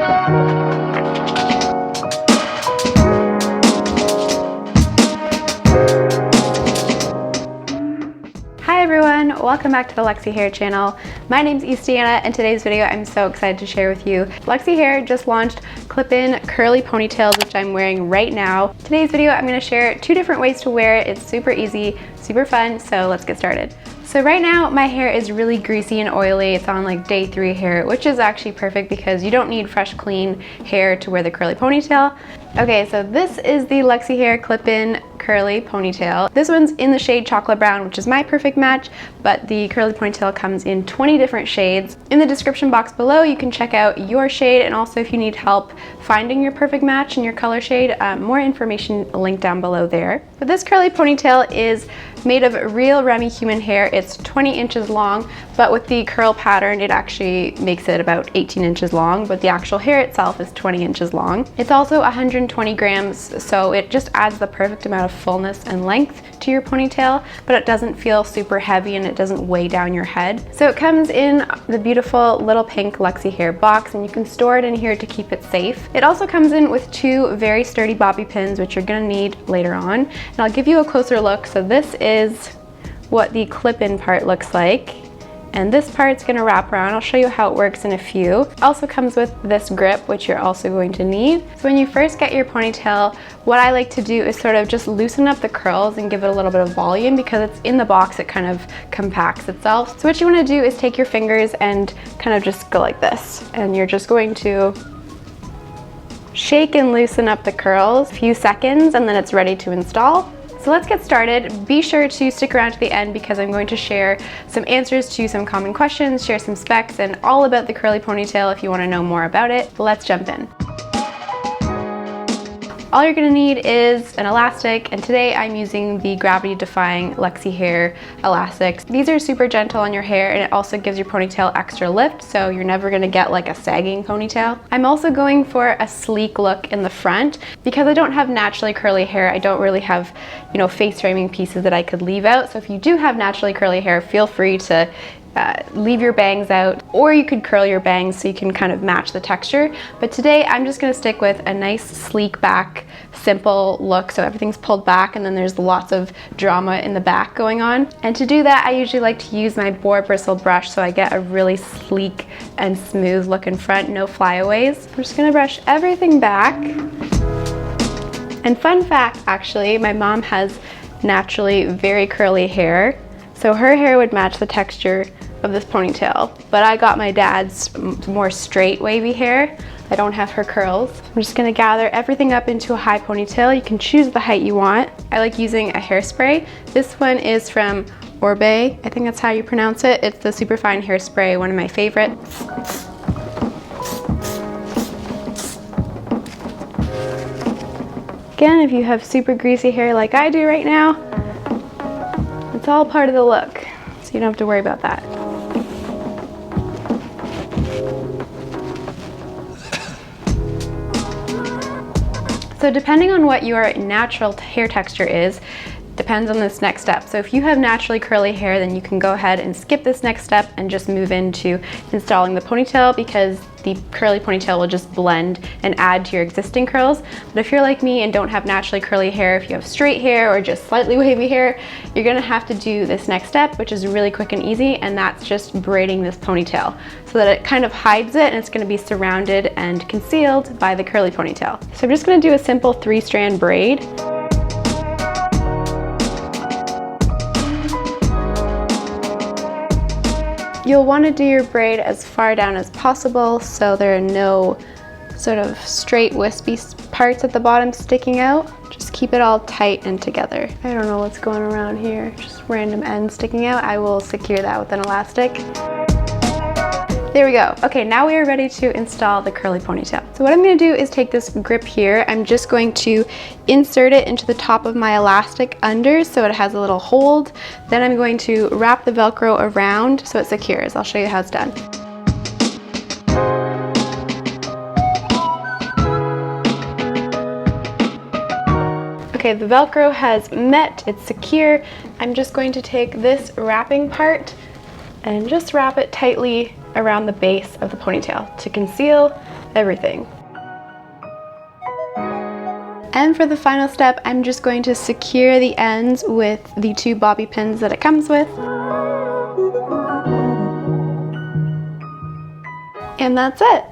Hi everyone, welcome back to the Luxy Hair channel. My name's Istiana, and today's video I'm so excited to share with you. Luxy Hair just launched clip-in curly ponytails, which I'm wearing right now. Today's video I'm going to share 2 different ways to wear it. It's super easy, super fun, so let's get started. So right now my hair is really greasy and oily. It's on like day 3 hair, which is actually perfect because you don't need fresh, clean hair to wear the curly ponytail. Okay, so this is the Luxy Hair clip-in curly ponytail. This one's in the shade chocolate brown, which is my perfect match, but the curly ponytail comes in 20 different shades. In the description box below, you can check out your shade, and also if you need help finding your perfect match and your color shade, more information linked down below there. But this curly ponytail is made of real Remy Human Hair. It's 20 inches long, but with the curl pattern, it actually makes it about 18 inches long, but the actual hair itself is 20 inches long. It's also 120 grams, so it just adds the perfect amount of fullness and length to your ponytail, but it doesn't feel super heavy and it doesn't weigh down your head. So it comes in the beautiful little pink Luxy Hair box, and you can store it in here to keep it safe. It also comes in with 2 very sturdy bobby pins, which you're gonna need later on. And I'll give you a closer look. So this is what the clip-in part looks like. And this part's gonna wrap around. I'll show you how it works in a few. It also comes with this grip, which you're also going to need. So when you first get your ponytail, what I like to do is sort of just loosen up the curls and give it a little bit of volume, because it's in the box, it kind of compacts itself. So what you wanna do is take your fingers and kind of just go like this. And you're just going to shake and loosen up the curls a few seconds, and then it's ready to install. So let's get started. Be sure to stick around to the end because I'm going to share some answers to some common questions, share some specs, and all about the curly ponytail if you want to know more about it. Let's jump in. All you're gonna need is an elastic, and today I'm using the gravity-defying Luxy Hair elastics. These are super gentle on your hair, and it also gives your ponytail extra lift, so you're never gonna get like a sagging ponytail. I'm also going for a sleek look in the front. Because I don't have naturally curly hair, I don't really have, face framing pieces that I could leave out. So if you do have naturally curly hair, feel free to leave your bangs out, or you could curl your bangs so you can kind of match the texture. But today I'm just gonna stick with a nice sleek back, simple look, so everything's pulled back and then there's lots of drama in the back going on. And to do that, I usually like to use my boar bristle brush so I get a really sleek and smooth look in front, no flyaways. I'm just gonna brush everything back. And fun fact, actually, my mom has naturally very curly hair, so her hair would match the texture of this ponytail, but I got my dad's more straight wavy hair. I don't have her curls. I'm just gonna gather everything up into a high ponytail. You can choose the height you want. I like using a hairspray. This one is from Orbe, I think that's how you pronounce it. It's the superfine hairspray, one of my favorites. Again, if you have super greasy hair like I do right now, it's all part of the look, so you don't have to worry about that. So depending on what your natural hair texture is, depends on this next step. So if you have naturally curly hair, then you can go ahead and skip this next step and just move into installing the ponytail, because the curly ponytail will just blend and add to your existing curls. But if you're like me and don't have naturally curly hair, if you have straight hair or just slightly wavy hair, you're gonna have to do this next step, which is really quick and easy, and that's just braiding this ponytail so that it kind of hides it and it's gonna be surrounded and concealed by the curly ponytail. So I'm just gonna do a simple 3-strand braid. You'll want to do your braid as far down as possible so there are no sort of straight wispy parts at the bottom sticking out. Just keep it all tight and together. I don't know what's going around here, just random ends sticking out. I will secure that with an elastic. There we go. Okay, now we are ready to install the curly ponytail. So what I'm gonna do is take this grip here. I'm just going to insert it into the top of my elastic under so it has a little hold. Then I'm going to wrap the Velcro around so it secures. I'll show you how it's done. Okay, the Velcro has met, it's secure. I'm just going to take this wrapping part and just wrap it tightly around the base of the ponytail to conceal everything. And for the final step, I'm just going to secure the ends with the 2 bobby pins that it comes with. And that's it.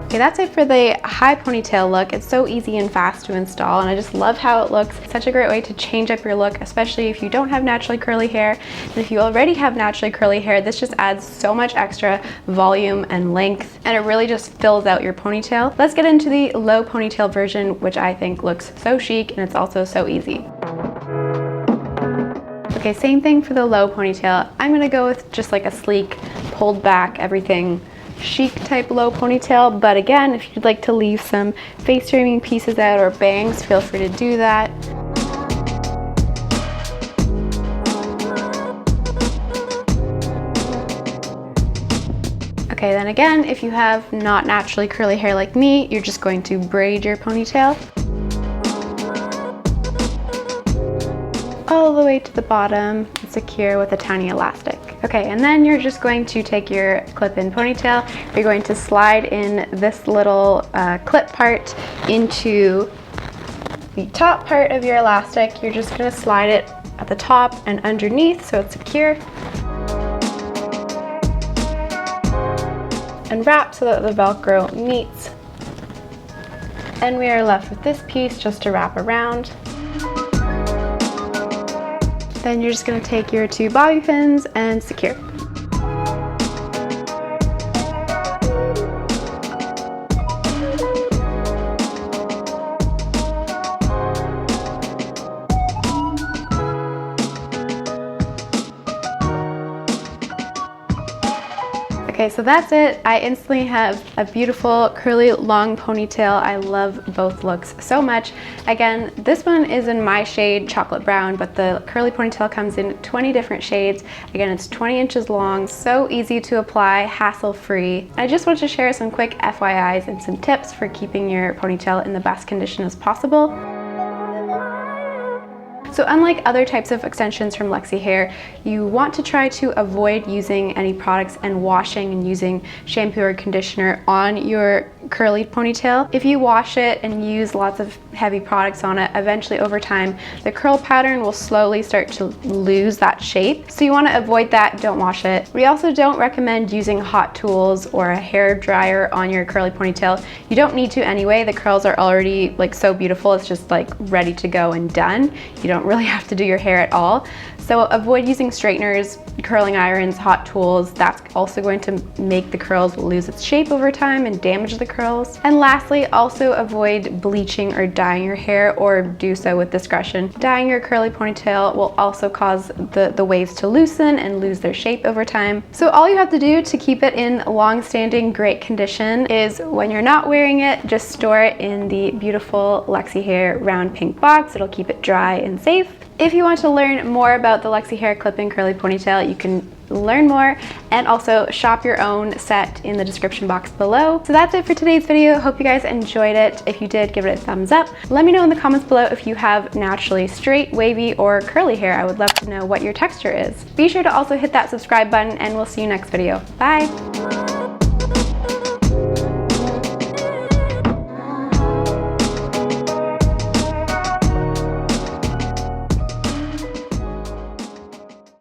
Okay, that's it for the high ponytail look. It's so easy and fast to install, and I just love how it looks. It's such a great way to change up your look, especially if you don't have naturally curly hair. And if you already have naturally curly hair, this just adds so much extra volume and length, and it really just fills out your ponytail. Let's get into the low ponytail version, which I think looks so chic, and it's also so easy. Okay, same thing for the low ponytail. I'm gonna go with just like a sleek, pulled back, everything chic type low ponytail, but again, if you'd like to leave some face framing pieces out or bangs, feel free to do that. Okay, then again, if you have not naturally curly hair like me, you're just going to braid your ponytail all the way to the bottom and secure with a tiny elastic. Okay, and then you're just going to take your clip-in ponytail. You're going to slide in this little clip part into the top part of your elastic. You're just going to slide it at the top and underneath so it's secure. And wrap so that the Velcro meets. And we are left with this piece just to wrap around. Then you're just going to take your 2 bobby pins and secure. Okay, so that's it. I instantly have a beautiful curly long ponytail. I love both looks so much. Again, this one is in my shade chocolate brown, but the curly ponytail comes in 20 different shades. Again, it's 20 inches long, so easy to apply, hassle-free. I just want to share some quick FYIs and some tips for keeping your ponytail in the best condition as possible. So unlike other types of extensions from Luxy Hair, you want to try to avoid using any products and washing and using shampoo or conditioner on your curly ponytail. If you wash it and use lots of heavy products on it, eventually over time, the curl pattern will slowly start to lose that shape. So you want to avoid that, don't wash it. We also don't recommend using hot tools or a hair dryer on your curly ponytail. You don't need to anyway, the curls are already like so beautiful, it's just like ready to go and done. You don't really have to do your hair at all. So avoid using straighteners, curling irons, hot tools. That's also going to make the curls lose its shape over time and damage the curls. And lastly, also avoid bleaching or dyeing your hair, or do so with discretion. Dyeing your curly ponytail will also cause the waves to loosen and lose their shape over time. So all you have to do to keep it in long-standing great condition is when you're not wearing it, just store it in the beautiful Luxy Hair round pink box. It'll keep it dry and safe. If you want to learn more about the Luxy Hair clip-in curly ponytail, you can learn more and also shop your own set in the description box below. So that's it for today's video. Hope you guys enjoyed it. If you did, give it a thumbs up. Let me know in the comments below if you have naturally straight, wavy, or curly hair. I would love to know what your texture is. Be sure to also hit that subscribe button, and we'll see you next video. Bye!